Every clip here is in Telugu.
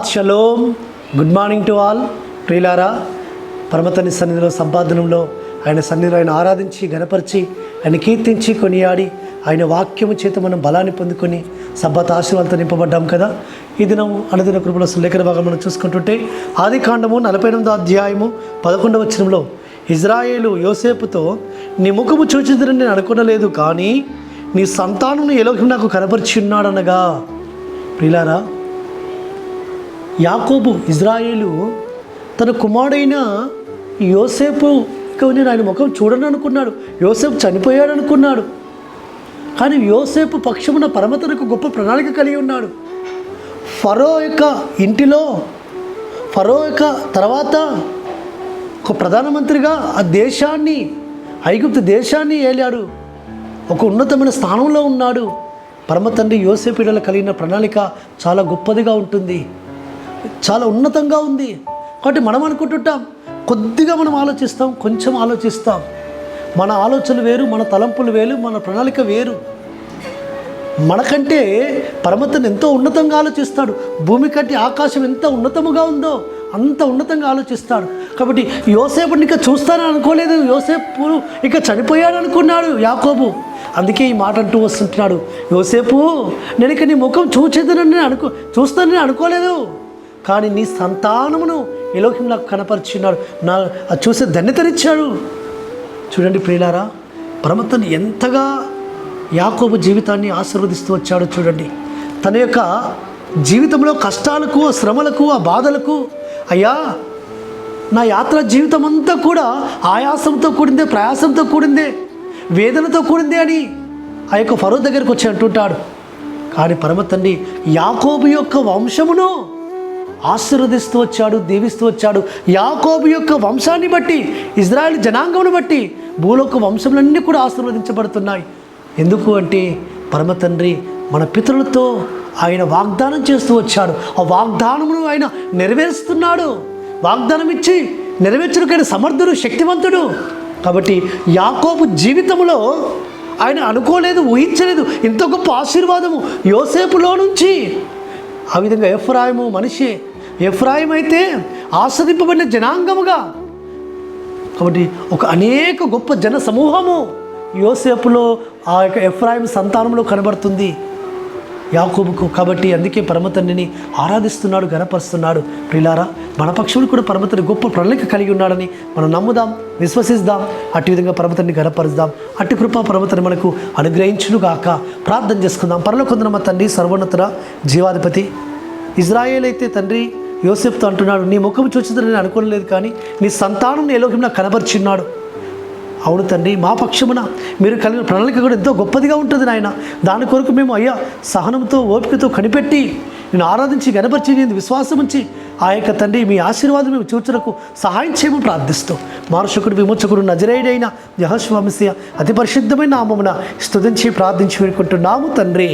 షబాత్ shalom. Good morning to all. ప్రియులారా, పరమతని సన్నిధిలో సంపాదనంలో ఆయన సన్నిధిలో ఆయన ఆరాధించి గణపరిచి ఆయన కీర్తించి కొనియాడి ఆయన వాక్యము చేత మనం బలాన్ని పొందుకొని సబ్బాత్ ఆశీర్వాదాలతో నింపబడ్డాం కదా. ఈ దినం అనుదిన కృపలో లేఖన భాగం మనం చూసుకుంటుంటే ఆదికాండము 48వ అధ్యాయము 11వ వచనంలో ఇజ్రాయేలు యోసేపుతో, నీ ముఖము చూచిదని నేను అనుకునలేదు, కానీ నీ సంతానం ఎలోహిం నాకు కనపరిచి ఉన్నాడనగా. ప్రియులారా, యాకోబు ఇజ్రాయేలు తన కుమారుడైన యోసేపు నేను ఆయన ముఖం చూడని అనుకున్నాడు. యోసేపు చనిపోయాడు అనుకున్నాడు. కానీ యోసేపు పక్షమున పరమతనకు గొప్ప ప్రణాళిక కలిగి ఉన్నాడు. ఫరో యొక్క ఇంటిలో ఫరో యొక్క తర్వాత ఒక ప్రధానమంత్రిగా ఆ దేశాన్ని, ఐగుప్తు దేశాన్ని ఏలాడు. ఒక ఉన్నతమైన స్థానంలో ఉన్నాడు. పరమ తండ్రి యోసేపు ఇడల కలిగిన ప్రణాళిక చాలా గొప్పదిగా ఉంటుంది, చాలా ఉన్నతంగా ఉంది. కాబట్టి మనం అనుకుంటుంటాం, కొద్దిగా మనం ఆలోచిస్తాం, కొంచెం ఆలోచిస్తాం. మన ఆలోచనలు వేరు, మన తలంపులు వేరు, మన ప్రణాళిక వేరు. మనకంటే పరమతను ఎంతో ఉన్నతంగా ఆలోచిస్తాడు. భూమి కంటే ఆకాశం ఎంత ఉన్నతముగా ఉందో అంత ఉన్నతంగా ఆలోచిస్తాడు. కాబట్టి యోసేపుని ఇక చూస్తానని అనుకోలేదు. యోసేపు ఇక చనిపోయాడు అనుకున్నాడు యాకోబు. అందుకే ఈ మాట అంటూ వస్తుంటున్నాడు, యోసేపు నేను ఇక నీ ముఖం చూచేదనని చూస్తానని అనుకోలేదు, కానీ నీ సంతానమును ఎలోహిం నాకు కనపరిచినాడు, నా అది చూసే ధన్యతనిచ్చాడు. చూడండి ప్రియులారా, పరమతను ఎంతగా యాకోబు జీవితాన్ని ఆశీర్వదిస్తూ వచ్చాడో చూడండి. తన యొక్క జీవితంలో కష్టాలకు, శ్రమలకు, ఆ బాధలకు, అయ్యా నా యాత్ర జీవితం అంతా కూడా ఆయాసంతో కూడిందే, ప్రయాసంతో కూడిందే, వేదనతో కూడిందే అని ఆ యొక్క ఫరో దగ్గరికి వచ్చి అంటుంటాడు. కానీ పరమతండ్రి యాకోబు యొక్క వంశమును ఆశీర్వదిస్తూ వచ్చాడు, దీవిస్తూ వచ్చాడు. యాకోబు యొక్క వంశాన్ని బట్టి, ఇజ్రాయెల్ జనాంగమును బట్టి భూలోక వంశములన్నీ కూడా ఆశీర్వదించబడుతున్నాయి. ఎందుకు అంటే పరమతండ్రి మన పితరులతో ఆయన వాగ్దానం చేస్తూ వచ్చాడు. ఆ వాగ్దానమును ఆయన నెరవేరుస్తున్నాడు. వాగ్దానం ఇచ్చి నెరవేర్చడానికి సమర్థుడు, శక్తివంతుడు. కాబట్టి యాకోబు జీవితంలో ఆయన అనుకోలేదు, ఊహించలేదు ఇంత గొప్ప ఆశీర్వాదము యోసేపులో నుంచి. ఆ విధంగా ఎఫ్రాయిము మనిషి, ఎఫ్రాయిం అయితే ఆస్వాదింపబడిన జనాంగముగా. కాబట్టి ఒక అనేక గొప్ప జన సమూహము యోసేపులో, ఆ యొక్క ఎఫ్రాయిం సంతానంలో కనబడుతుంది యాకోబుకు. కాబట్టి అందుకే పరమతండ్రిని ఆరాధిస్తున్నాడు, గణపరుస్తున్నాడు. ప్రియులారా, మన పక్షులు కూడా పరమతండ్రి గొప్ప ప్రణాళిక కలిగి ఉన్నాడని మనం నమ్ముదాం, విశ్వసిద్దాం. అట్టి విధంగా పరమతండ్రిని గణపరుద్దాం. అట్టి కృపా పరమతండ్రి మనకు అనుగ్రహించునుగాక. ప్రార్థన చేసుకుందాం. పరలోకమందున్న మా తండ్రి, సర్వోన్నతుడ, జీవాధిపతి, ఇజ్రాయేల్ అయితే తండ్రి యోసేపుతో అంటున్నాడు, నీ ముఖం చూచిదని నేను అనుకోలేదు, కానీ నీ సంతానం ఎలోహిం నాకు కనబరిచిన్నాడు. అవును తండ్రి, మా పక్షమున మీరు కలిగిన ప్రణాళిక కూడా ఎంతో గొప్పదిగా ఉంటుంది నాయన. దాని కొరకు మేము అయ్యా సహనంతో, ఓపికతో కనిపెట్టి నేను ఆరాధించి గణపరిచి నేను విశ్వాసం ఉంచి ఆ యొక్క తండ్రి మీ ఆశీర్వాదం మేము చూచుటకు సహాయం చేయమని ప్రార్థిస్తూ మారుషకుడు, విమోచకుడు, నజరేయుడైన యెహోషువ మెస్సియా అతి పరిశుద్ధమైన నామమున స్తుతించి ప్రార్థించి వేడుకుంటున్నాము తండ్రి,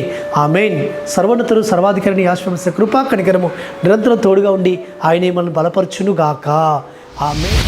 ఆమేన్. సర్వోన్నతుడు, సర్వాధికారిని యెహోషువ మెస్సియా కృపా కనికరము నిరంతరం తోడుగా ఉండి ఆయనే మనల్ని బలపరచునుగాక. ఆమేన్.